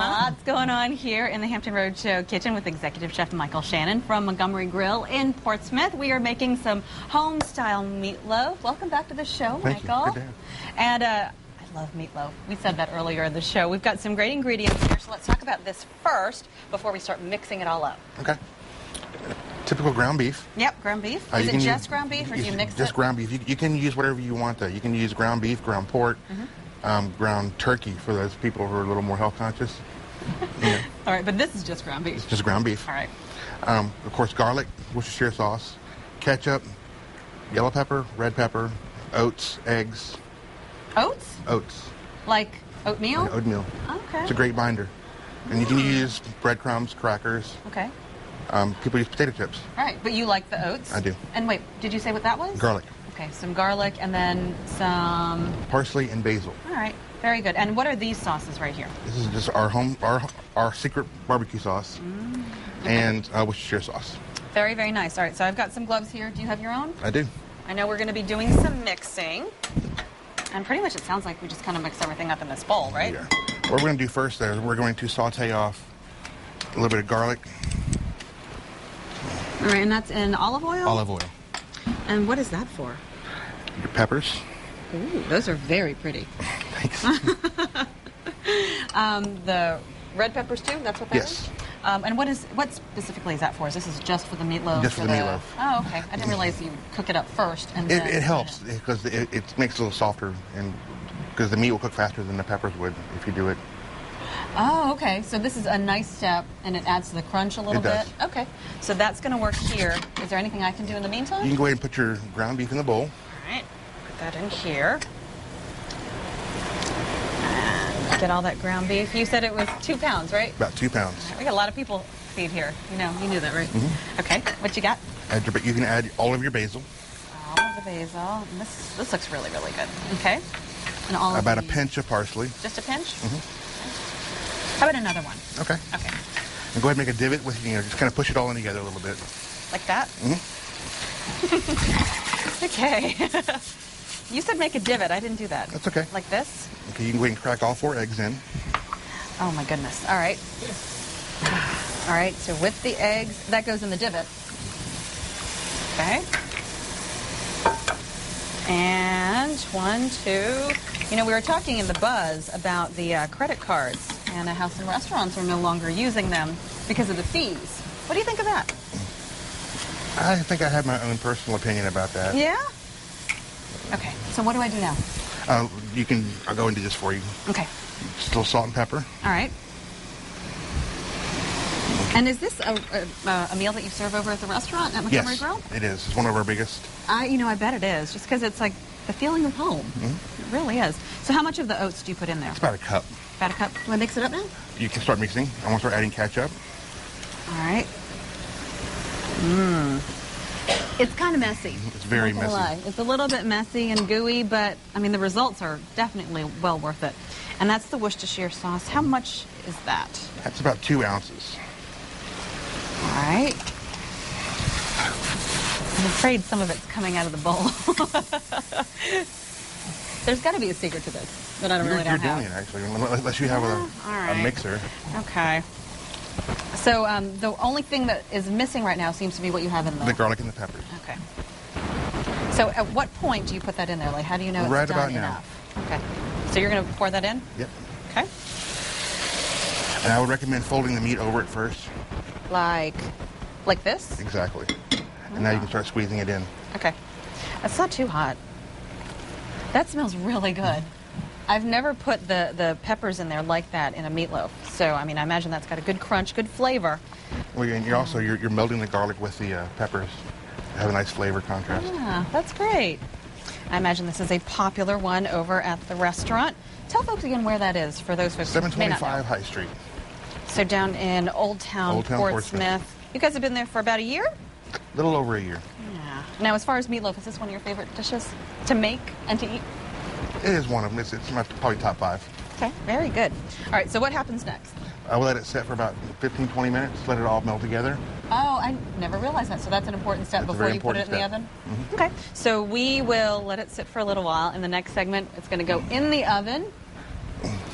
Lots going on here in the Hampton Roadshow kitchen with Executive Chef Michael Shannon from Montgomery Grill in Portsmouth. We are making some home-style meatloaf. Welcome back to the show, Thank Michael. you. Good day. And I love meatloaf. We said that earlier in the show. We've got some great ingredients here, so let's talk about this first before we start mixing it all up. Okay. Typical ground beef. Yep, ground beef. Is it just ground beef, or do you mix it? Just ground beef. You can use whatever you want, though. You can use ground beef, ground pork, ground turkey for those people who are a little more health conscious. Yeah. All right, but this is just ground beef. It's just ground beef. All right. Of course, garlic, Worcestershire sauce, ketchup, yellow pepper, red pepper, oats, eggs. Oats? Oats. Like oatmeal? Like oatmeal. Okay. It's a great binder. And you can use breadcrumbs, crackers. Okay. People use potato chips. All right, but you like the oats? I do. And wait, did you say what that was? Garlic. Okay, some garlic and then some... Parsley and basil. All right, very good. And what are these sauces right here? This is just our secret barbecue sauce and Worcestershire sauce. Very, very nice. All right, so I've got some gloves here. Do you have your own? I do. I know we're going to be doing some mixing. And pretty much it sounds like we just kind of mix everything up in this bowl, right? Yeah. What we're going to do first there is we're going to saute off a little bit of garlic. All right, and that's in olive oil? Olive oil. And what is that for? Your peppers. Ooh, those are very pretty. Thanks. The red peppers too, that's what that Yes. is? And what specifically is that for? This is just for the meatloaf? Just for the meatloaf. Oh, okay. I didn't realize you cook it up first. And then It helps because it makes it a little softer, and because the meat will cook faster than the peppers would if you do it. Oh, okay. So this is a nice step, and it adds to the crunch a little It does. bit? Okay. So that's going to work here. Is there anything I can do in the meantime? You can go ahead and put your ground beef in the bowl. All right. Put that in here. And get all that ground beef. You said it was 2 pounds, right? About 2 pounds. We got a lot of people feed here. You knew that, right? Okay. What you got? You can add all of your basil. All of the basil. And this looks really, really good. Okay. And all of About a the- pinch of parsley. Just a pinch? How about another one? Okay. Okay. And go ahead and make a divot with, just kind of push it all in together a little bit. Like that? Okay. You said make a divot. I didn't do that. That's okay. Like this? Okay, you can go ahead and crack all 4 eggs in. Oh my goodness. All right. All right, so with the eggs, that goes in the divot. Okay. And 1, 2. We were talking in the buzz about the credit cards and how some restaurants are no longer using them because of the fees. What do you think of that? I think I have my own personal opinion about that. Yeah? Okay, so what do I do now? I'll go into this for you. Okay. Still salt and pepper. All right. And is this a meal that you serve over at the restaurant at Montgomery Grill? Yes, it is. It's one of our biggest. I bet it is, just because it's like the feeling of home. It really is. So how much of the oats do you put in there? It's about a cup. About a cup. Do I mix it up now? You can start mixing. I want to start adding ketchup. All right. It's kind of messy. It's very Not gonna messy. lie. It's a little bit messy and gooey, but the results are definitely well worth it. And that's the Worcestershire sauce. How much is that? That's about 2 ounces. All right. I'm afraid some of it's coming out of the bowl. There's got to be a secret to this, but I don't really You're know how. doing it, actually, unless you have a mixer. Okay. So the only thing that is missing right now seems to be what you have in The garlic and the peppers. Okay. So at what point do you put that in there? Like, how do you know it's Right done about now. enough? Okay. So you're going to pour that in? Yep. Okay. And I would recommend folding the meat over it first. Like this? Exactly. And now you can start squeezing it in. Okay. That's not too hot. That smells really good. I've never put the peppers in there like that in a meatloaf. So, I imagine that's got a good crunch, good flavor. Well, and you're also you're melding the garlic with the peppers. Have a nice flavor contrast. Yeah, that's great. I imagine this is a popular one over at the restaurant. Tell folks again where that is for those folks who may not know. 725 High Street. So down in Old Town, Portsmouth. You guys have been there for about a year? A little over a year. Yeah. Now, as far as meatloaf, is this one of your favorite dishes to make and to eat? It is one of them. It's my probably top 5. Okay, very good. All right, so what happens next? I will let it set for about 15, 20 minutes, let it all melt together. Oh, I never realized that. So that's an important step That's a before very you put it in the important oven? Okay, so we will let it sit for a little while. In the next segment, it's going to go in the oven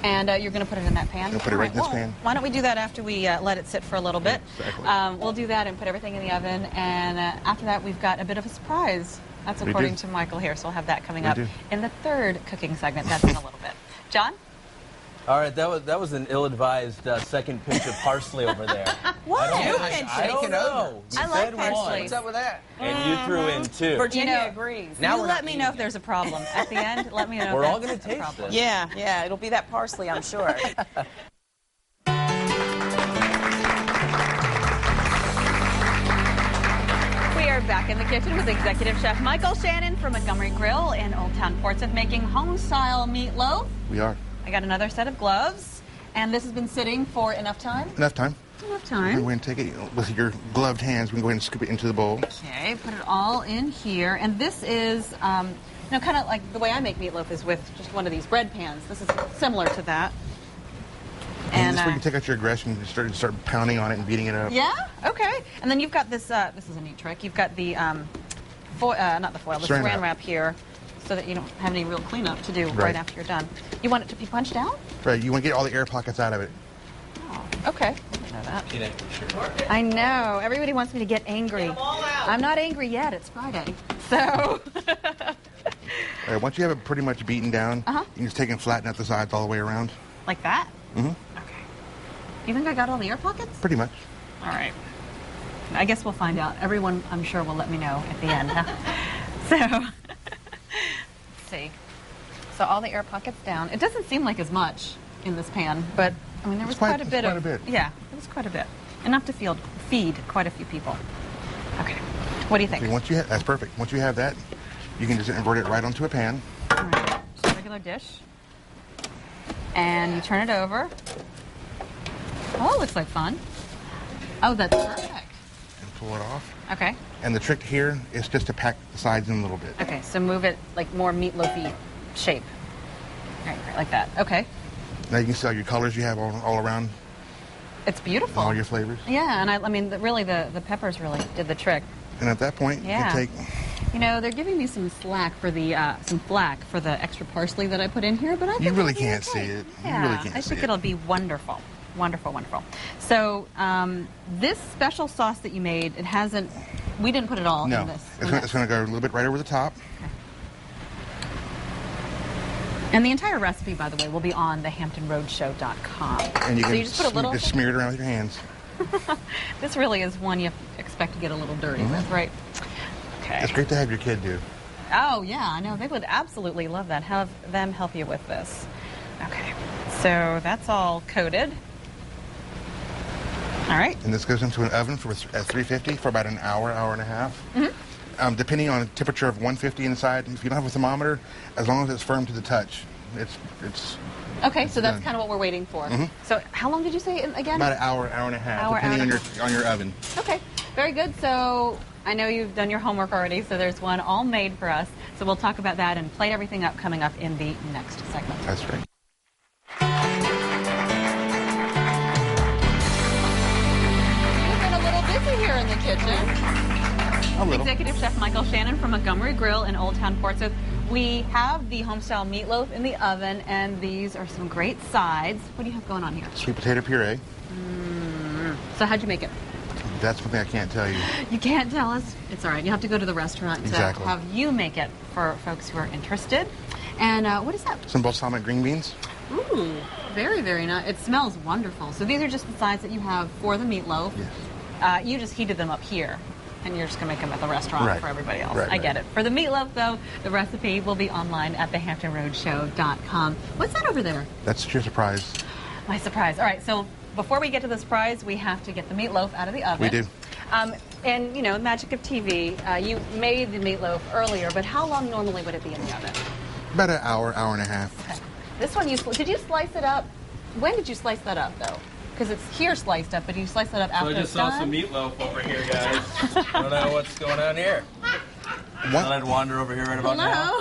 And you're going to put it in that pan? I'll put it right in this pan. Why don't we do that after we let it sit for a little bit? Exactly. We'll do that and put everything in the oven. And after that, we've got a bit of a surprise. That's according to Michael here, so we'll have that coming up in the third cooking segment. That's in a little bit. John? All right, that was an ill-advised second pinch of parsley over there. What? I don't know. You I like said parsley. one. What's up with that? And you threw in 2. Virginia agrees. Now let me know if there's a problem. At the end, let me know. We're all going to taste this. Yeah, it'll be that parsley, I'm sure. We are back in the kitchen with Executive Chef Michael Shannon from Montgomery Grill in Old Town Portsmouth making home-style meatloaf. We are. I got another set of gloves, and this has been sitting for enough time? Enough time. Enough We're time. going to take it with your gloved hands. We can go ahead and scoop it into the bowl. Okay, put it all in here. And this is, kind of like the way I make meatloaf is with just one of these bread pans. This is similar to that. And this way you can take out your aggression and start pounding on it and beating it up. Yeah? Okay. And then you've got this, this is a neat trick. You've got the, not the foil, the saran wrap here, so that you don't have any real cleanup to do right after you're done. You want it to be punched out? Right, you want to get all the air pockets out of it. Oh, okay. I didn't know that. I know. Everybody wants me to get angry. I'm not angry yet. It's Friday. So. All right, once you have it pretty much beaten down, you can just take and flatten out the sides all the way around. Like that? Mm-hmm. Okay. You think I got all the air pockets? Pretty much. All right. I guess we'll find out. Everyone, I'm sure, will let me know at the end. Huh? So, let's see. So all the air pockets down. It doesn't seem like as much in this pan, but I mean there was quite a bit. Yeah, it was quite a bit. Enough to feed quite a few people. Okay. What do you think? Okay, that's perfect. Once you have that, you can just invert it right onto a pan. All right. Just a regular dish. And you turn it over. Oh, it looks like fun. Oh, that's perfect. And pull it off. Okay. And the trick here is just to pack the sides in a little bit. Okay, so move it like more meatloafy shape. Right, like that. Okay. Now you can see all your colors you have all around. It's beautiful. All your flavors. Yeah, and I mean, really, the peppers really did the trick. And at that point, you can take... You know, they're giving me some flack for the extra parsley that I put in here, but I think you really can't see it. Yeah, you really can't I see think it. It'll be wonderful. Wonderful, wonderful. So, this special sauce that you made, we didn't put it all in this. No, it's going to go a little bit right over the top. Okay. And the entire recipe, by the way, will be on thehamptonroadshow.com. And you can just put a little... just smear it around with your hands. This really is one you expect to get a little dirty with, right? Okay. It's great to have your kid do. Oh, yeah, I know. They would absolutely love that. Have them help you with this. Okay. So that's all coated. All right. And this goes into an oven at 350 for about an hour, hour and a half. Mm-hmm. Depending on the temperature of 150 inside. If you don't have a thermometer, as long as it's firm to the touch, it's okay, so that's kind of what we're waiting for. Mm-hmm. So how long did you say again? About an hour, hour and a half, depending on your oven. Okay, very good. So I know you've done your homework already, so there's one all made for us. So we'll talk about that and plate everything up coming up in the next segment. That's right. You've been a little busy here in the kitchen. A little. Executive Chef Michael Shannon from Montgomery Grill in Old Town Portsmouth. We have the Homestyle Meatloaf in the oven, and these are some great sides. What do you have going on here? Sweet potato puree. So how'd you make it? That's one thing I can't tell you. You can't tell us? It's all right. You have to go to the restaurant to have you make it for folks who are interested. And what is that? Some balsamic green beans. Ooh, very, very nice. It smells wonderful. So these are just the sides that you have for the meatloaf. Yes. You just heated them up here, and you're just going to make them at the restaurant for everybody else. I get it. For the meatloaf, though, the recipe will be online at thehamptonroadshow.com. What's that over there? That's your surprise. My surprise. All right, so before we get to the surprise, we have to get the meatloaf out of the oven. We do. And, you know, magic of TV, you made the meatloaf earlier, but how long normally would it be in the oven? About an hour, hour and a half. Okay. This one, did you slice it up? When did you slice that up, though? Because it's here sliced up, but you slice it up after it's done? So I just saw some meatloaf over here, guys. I don't know what's going on here. Thought I'd wander over here right about now.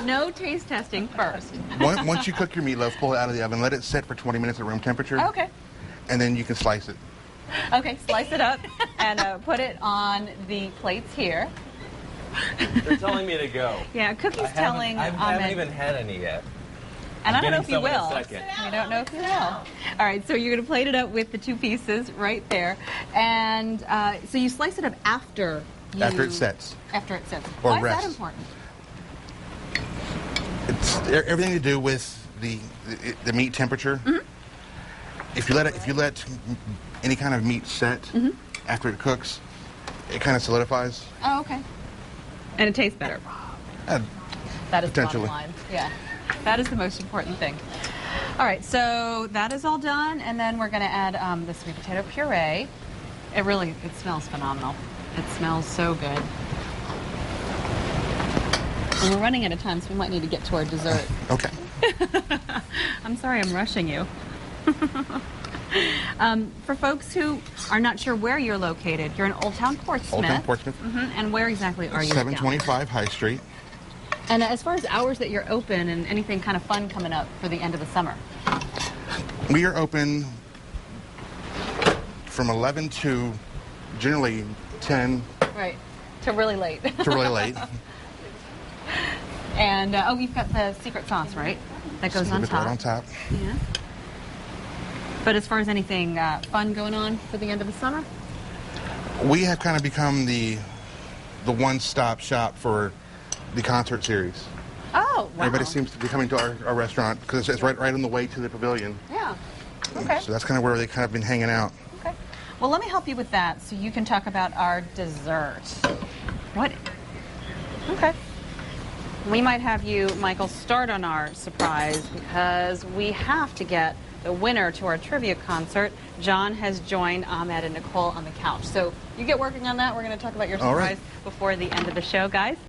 No taste testing first. Once you cook your meatloaf, pull it out of the oven, let it sit for 20 minutes at room temperature. Okay. And then you can slice it. Okay, slice it up and put it on the plates here. They're telling me to go. Yeah, Cookie's telling I haven't Ahmed. even had any yet. And I don't know if you Getting will. some in a second. I don't know if you will. All right, so you're going to plate it up with the 2 pieces right there. And so you slice it up after you... After it sets. After it sets. Or Why rests. is that important? It's everything to do with the meat temperature. If you let any kind of meat set after it cooks, it kind of solidifies. Oh, okay. And it tastes better. That is the bottom Potentially. line. Yeah. That is the most important thing. All right, so that is all done, and then we're going to add the sweet potato puree. It smells phenomenal. It smells so good. And we're running out of time, so we might need to get to our dessert. Okay. I'm sorry I'm rushing you. For folks who are not sure where you're located, you're in Old Town Portsmouth. Old Town Portsmouth. And where exactly are you? 725 High Street. And as far as hours that you're open and anything kind of fun coming up for the end of the summer? We are open from 11 to generally 10 Right. To really late. to really late. And, we've got the secret sauce, right? That goes on Right top. on top. Yeah. But as far as anything fun going on for the end of the summer? We have kind of become the one-stop shop for the concert series. Oh, wow. Everybody seems to be coming to our restaurant because it's right on the way to the pavilion. Yeah. Okay. So that's kind of where they kind of been hanging out. Okay. Well, let me help you with that so you can talk about our dessert. What? Okay. We might have you, Michael, start on our surprise because we have to get the winner to our trivia concert. John has joined Ahmed and Nicole on the couch. So you get working on that. We're going to talk about your All right. surprise before the end of the show, guys.